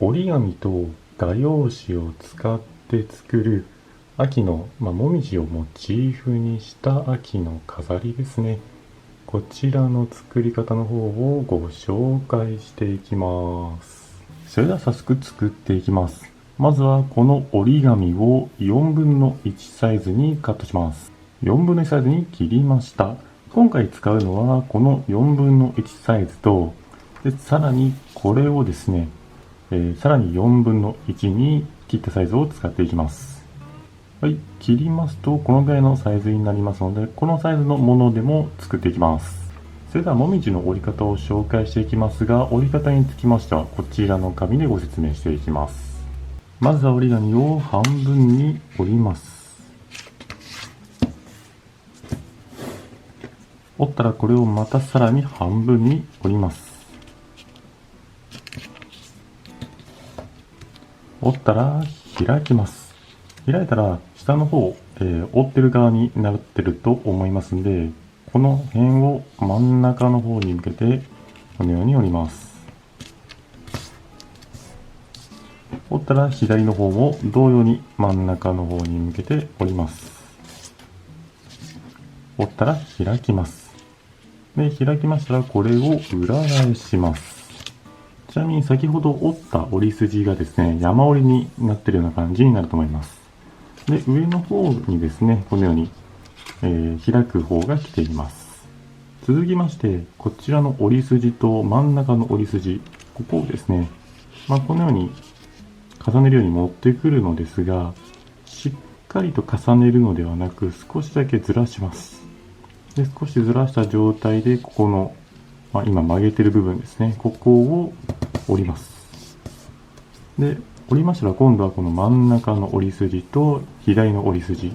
折り紙と画用紙を使って作る秋の、もみじをモチーフにした秋の飾りですね。こちらの作り方の方をご紹介していきます。それでは早速作っていきます。まずはこの折り紙を4分の1サイズにカットします。4分の1サイズに切りました。今回使うのはこの4分の1サイズと、さらにこれをですね、さらに4分の1に切ったサイズを使っていきます。はい、切りますとこのぐらいのサイズになりますので、このサイズのものでも作っていきます。それではもみじの折り方を紹介していきますが、折り方につきましてはこちらの紙でご説明していきます。まずは折り紙を半分に折ります。折ったらこれをまたさらに半分に折ります。折ったら開きます。開いたら下の方、折ってる側になってると思いますので、この辺を真ん中の方に向けてこのように折ります。折ったら左の方も同様に真ん中の方に向けて折ります。折ったら開きます。で、開きましたらこれを裏返します。ちなみに先ほど折った折り筋がですね、山折りになっているような感じになると思います。で、上の方にですね、このように、開く方が来ています。続きまして、こちらの折り筋と真ん中の折り筋、ここをですね、このように重ねるように持ってくるのですが、しっかりと重ねるのではなく、少しだけずらします。で、少しずらした状態で、ここの、今曲げてる部分ですね、ここを折ります。で、折りましたら今度はこの真ん中の折り筋と左の折り筋、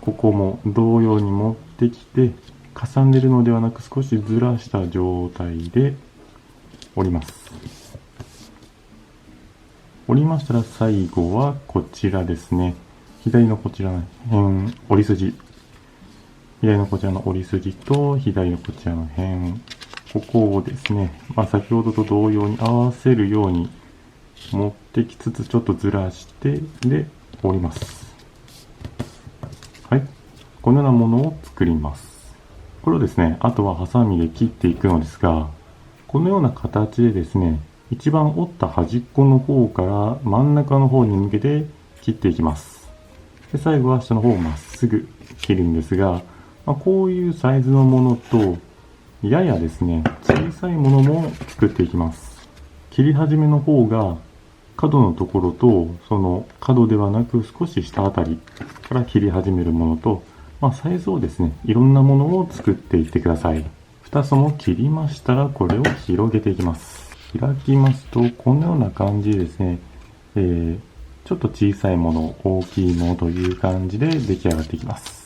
ここも同様に持ってきて、重ねるのではなく少しずらした状態で折ります。折りましたら最後はこちらですね。左のこちらの辺、折り筋。左のこちらの折り筋と左のこちらの辺。ここをですね、先ほどと同様に合わせるように持ってきつつちょっとずらして、で、折ります。はい。このようなものを作ります。これをですね、あとはハサミで切っていくのですが、このような形でですね、一番折った端っこの方から真ん中の方に向けて切っていきます。で、最後は下の方をまっすぐ切るんですが、こういうサイズのものと、ややですね、小さいものも作っていきます。切り始めの方が角のところと、その角ではなく少し下あたりから切り始めるものと、サイズをですね、いろんなものを作っていってください。2つも切りましたら、これを広げていきます。開きますと、このような感じでですね、ちょっと小さいもの、大きいものという感じで出来上がっていきます。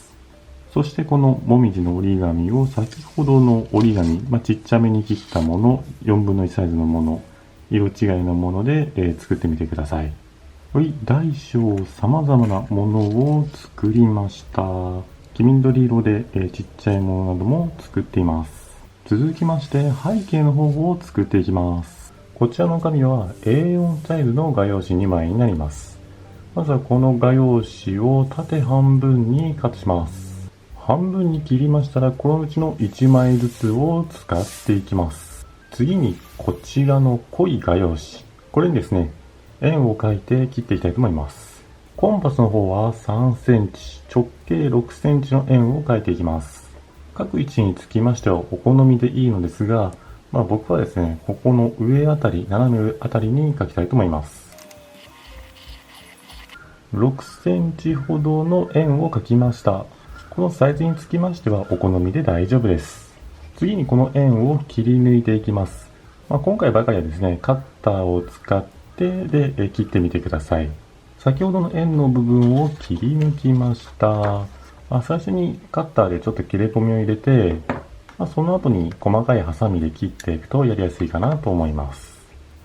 そしてこのもみじの折り紙を先ほどの折り紙、ちっちゃめに切ったもの、4分の1サイズのもの、色違いのもので、作ってみてください。はい、大小様々なものを作りました。黄緑色で、ちっちゃいものなども作っています。続きまして背景の方を作っていきます。こちらの紙は A4 サイズの画用紙2枚になります。まずはこの画用紙を縦半分にカットします。半分に切りましたら、このうちの1枚ずつを使っていきます。次にこちらの濃い画用紙、これにですね、円を描いて切っていきたいと思います。コンパスの方は3センチ、直径6センチの円を描いていきます。書く位置につきましてはお好みでいいのですが、僕はですね、ここの上あたり、斜め上あたりに描きたいと思います。6センチほどの円を描きました。このサイズにつきましてはお好みで大丈夫です。次にこの円を切り抜いていきます。今回ばかりはですね、カッターを使ってで切ってみてください。先ほどの円の部分を切り抜きました。最初にカッターでちょっと切れ込みを入れて、その後に細かいハサミで切っていくとやりやすいかなと思います。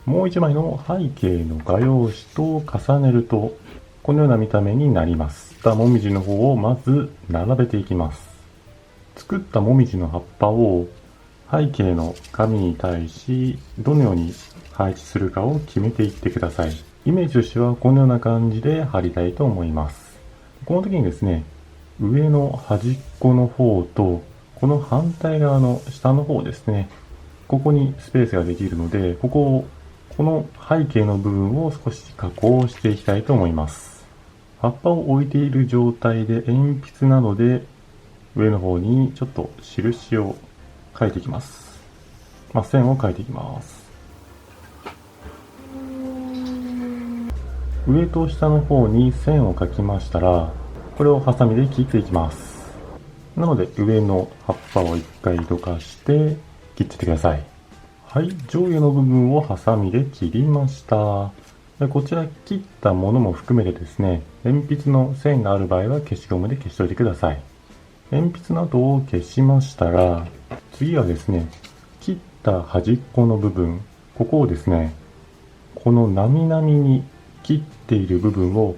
もう一枚の背景の画用紙と重ねると、このような見た目になります。もみじの方をまず並べていきます。作ったもみじの葉っぱを背景の紙に対しどのように配置するかを決めていってください。イメージとしてはこのような感じで貼りたいと思います。この時にですね、上の端っこの方とこの反対側の下の方ですね、ここにスペースができるので、この背景の部分を少し加工していきたいと思います。葉っぱを置いている状態で鉛筆などで上の方にちょっと印を書いていきます。線を書いていきます。上と下の方に線を描きましたら、これをハサミで切っていきます。なので上の葉っぱを一回どかして切っててください。はい、上下の部分をハサミで切りました。でこちら切ったものも含めてですね、鉛筆の線がある場合は消しゴムで消しといてください。鉛筆の跡を消しましたら、次はですね、切った端っこの部分、ここをですね、このなみなみに切っている部分を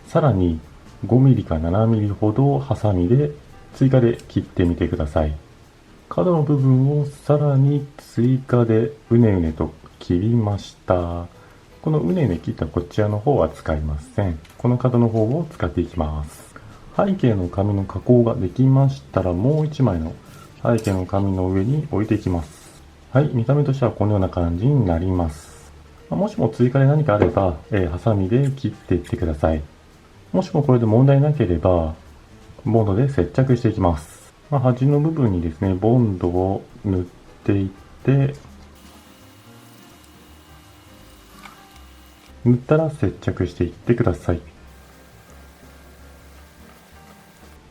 さらに5ミリか7ミリほどハサミで追加で切ってみてください。角の部分をさらに追加でうねうねと切りました。このうねうね切ったこちらの方は使いません。この角の方を使っていきます。背景の紙の加工ができましたら、もう1枚の背景の紙の上に置いていきます。はい、見た目としてはこのような感じになります。もしも追加で何かあれば、ハサミで切っていってください。もしもこれで問題なければ、ボンドで接着していきます。端の部分にですね、ボンドを塗っていって、塗ったら接着していってください。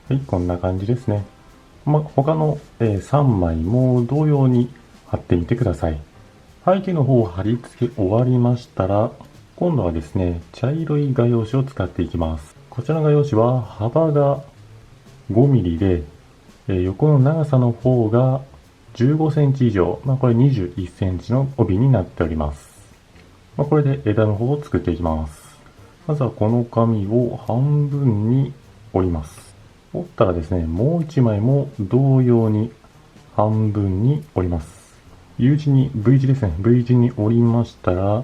はい、こんな感じですね。他の3枚も同様に貼ってみてください。背景の方を貼り付け終わりましたら、今度はですね、茶色い画用紙を使っていきます。こちらの画用紙は幅が5ミリで、横の長さの方が15センチ以上、これ21センチの帯になっております。これで枝の方を作っていきます。まずはこの紙を半分に折ります。折ったらですね、もう1枚も同様に半分に折ります。V 字ですね。V 字に折りましたら、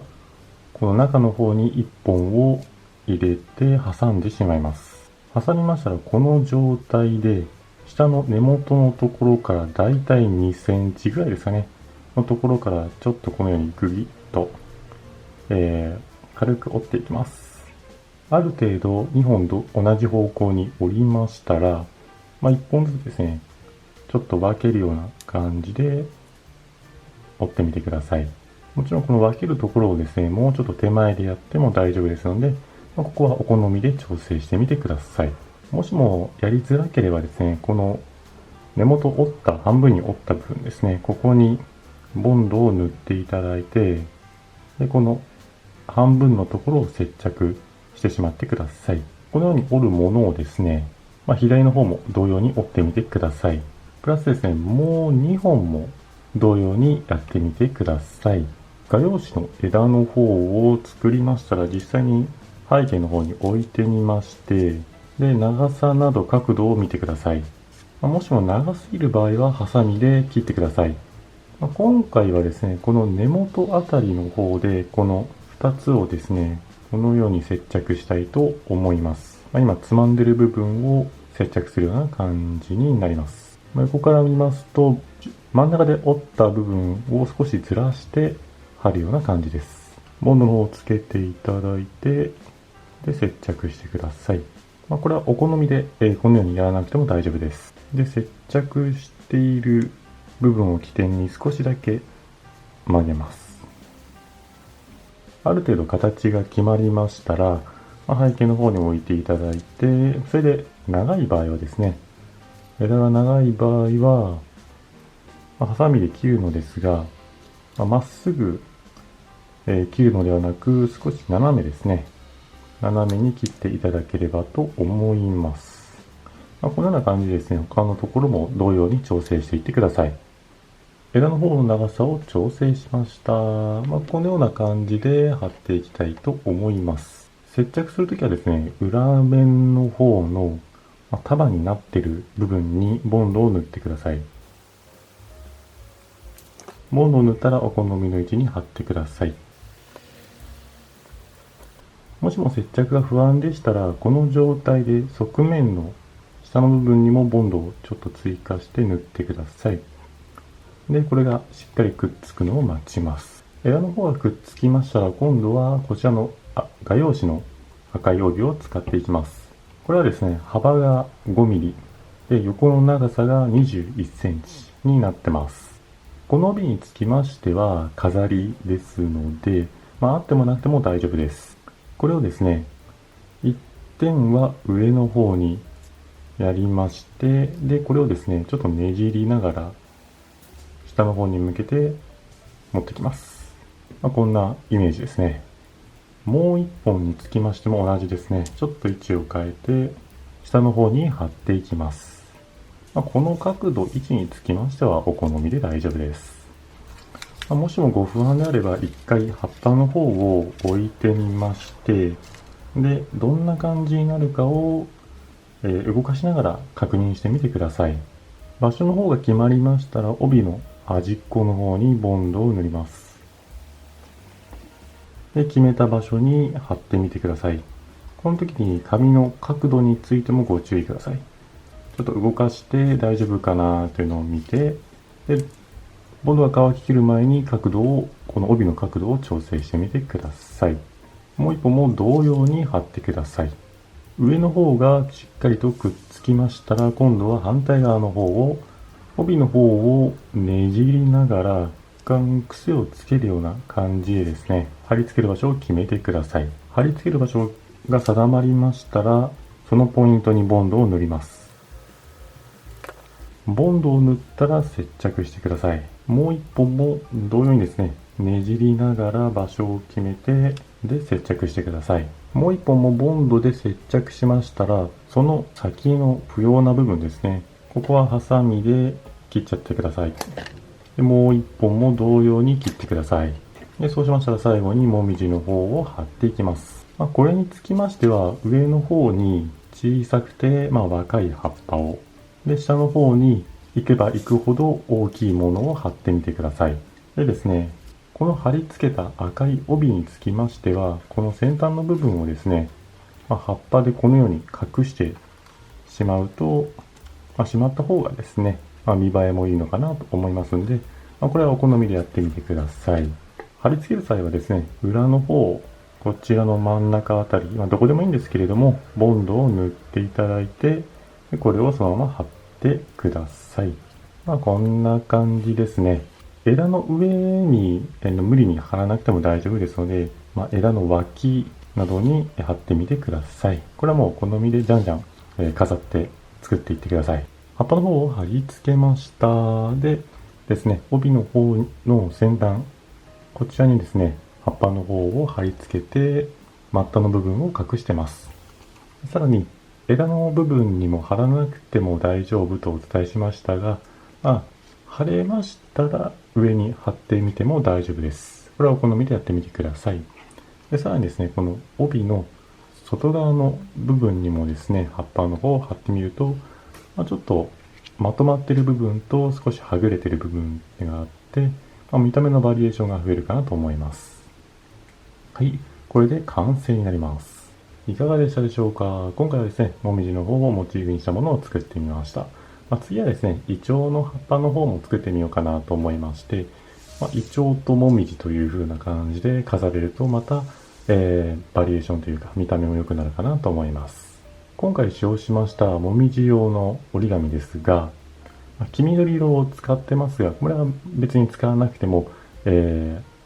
この中の方に1本を入れて挟んでしまいます。挟みましたら、この状態で下の根元のところからだいたい2センチぐらいですかね、のところからちょっとこのようにグリッと、軽く折っていきます。ある程度2本と同じ方向に折りましたら、1本ずつですね、ちょっと分けるような感じで折ってみてください。もちろんこの分けるところをですね、もうちょっと手前でやっても大丈夫ですので、ここはお好みで調整してみてください。もしもやりづらければですね、この根元半分に折った部分ですね、ここにボンドを塗っていただいて、でこの半分のところを接着してしまってください。このように折るものをですね、左の方も同様に折ってみてください。プラスですね、もう2本も同様にやってみてください。画用紙の枝の方を作りましたら、実際に背景の方に置いてみまして、で、長さなど角度を見てください。もしも長すぎる場合はハサミで切ってください。今回はですね、この根元あたりの方でこの2つをですね、このように接着したいと思います。今つまんでる部分を接着するような感じになります。横から見ますと、真ん中で折った部分を少しずらして貼るような感じです。ボンドの方をつけていただいて、で、接着してください。これはお好みで、このようにやらなくても大丈夫です。で、接着している部分を起点に少しだけ曲げます。ある程度形が決まりましたら、背景の方に置いていただいて、それで長い場合はですね、枝が長い場合は、ハサミで切るのですが、まっすぐ、切るのではなく、少し斜めですね。斜めに切っていただければと思います。このような感じでですね、他のところも同様に調整していってください。枝の方の長さを調整しました。このような感じで貼っていきたいと思います。接着するときはですね、裏面の方の束になっている部分にボンドを塗ってください。ボンドを塗ったらお好みの位置に貼ってください。もしも接着が不安でしたら、この状態で側面の下の部分にもボンドをちょっと追加して塗ってください。で、これがしっかりくっつくのを待ちます。枝の方がくっつきましたら、今度はこちらの画用紙の赤い帯を使っていきます。これはですね、幅が5ミリで横の長さが21センチになってます。この帯につきましては飾りですので、あってもなくても大丈夫です。これをですね、一点は上の方にやりまして、で、これをですね、ちょっとねじりながら下の方に向けて持ってきます。こんなイメージですね。もう一本につきましても同じですね。ちょっと位置を変えて下の方に貼っていきます。この角度、位置につきましてはお好みで大丈夫です。もしもご不安であれば一回葉っぱの方を置いてみまして、で、どんな感じになるかを動かしながら確認してみてください。場所の方が決まりましたら帯の端っこの方にボンドを塗ります。で、決めた場所に貼ってみてください。この時に紙の角度についてもご注意ください。ちょっと動かして大丈夫かなというのを見て、で、ボンドが乾ききる前にこの帯の角度を調整してみてください。もう一本も同様に貼ってください。上の方がしっかりとくっつきましたら、今度は反対側の方を、帯の方をねじりながら、癖をつけるような感じでですね、貼り付ける場所を決めてください。貼り付ける場所が定まりましたら、そのポイントにボンドを塗ります。ボンドを塗ったら接着してください。もう一本も同様にですね、ねじりながら場所を決めて、で接着してください。もう一本もボンドで接着しましたら、その先の不要な部分ですね、ここはハサミで切っちゃってください。でもう一本も同様に切ってください。でそうしましたら最後にもみじの方を貼っていきます。これにつきましては上の方に小さくて若い葉っぱを、で下の方に行けば行くほど大きいものを貼ってみてください。でですね、この貼り付けた赤い帯につきましては、この先端の部分をですね、葉っぱでこのように隠してしまうと、しまった方がですね、見栄えもいいのかなと思いますんで、これはお好みでやってみてください。貼り付ける際はですね、裏の方、こちらの真ん中あたり、どこでもいいんですけれども、ボンドを塗っていただいて、これをそのまま貼ってください。こんな感じですね。枝の上に無理に貼らなくても大丈夫ですので、枝の脇などに貼ってみてください。これはもうお好みでじゃんじゃん飾って作っていってください。葉っぱの方を貼り付けました。でですね、帯の方の先端、こちらにですね、葉っぱの方を貼り付けて、末端の部分を隠してます。さらに、枝の部分にも貼らなくても大丈夫とお伝えしましたが、貼れましたら上に貼ってみても大丈夫です。これはお好みでやってみてください。でさらにですね、この帯の外側の部分にもですね、葉っぱの方を貼ってみると、ちょっとまとまっている部分と少しはぐれている部分があって、見た目のバリエーションが増えるかなと思います。はい、これで完成になります。いかがでしたでしょうか。今回はですね、もみじの方をモチーフにしたものを作ってみました。次はですね、イチョウの葉っぱの方も作ってみようかなと思いまして、イチョウともみじという風な感じで飾れるとまた、バリエーションというか見た目も良くなるかなと思います。今回使用しましたもみじ用の折り紙ですが、黄緑色を使ってますが、これは別に使わなくても、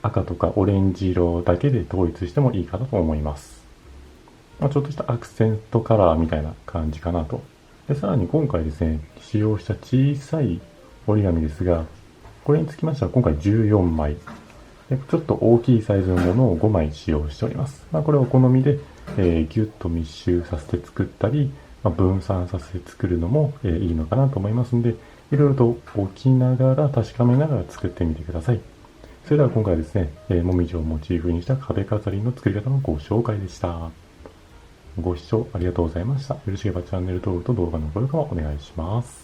赤とかオレンジ色だけで統一してもいいかなと思います。ちょっとしたアクセントカラーみたいな感じかなと。でさらに今回ですね、使用した小さい折り紙ですが、これにつきましては今回14枚。ちょっと大きいサイズのものを5枚使用しております。これはお好みで、ギュッと密集させて作ったり、分散させて作るのも、いいのかなと思いますので、いろいろと置きながら確かめながら作ってみてください。それでは今回はですね、もみじをモチーフにした壁飾りの作り方のご紹介でした。ご視聴ありがとうございました。よろしければチャンネル登録と動画の高評価もお願いします。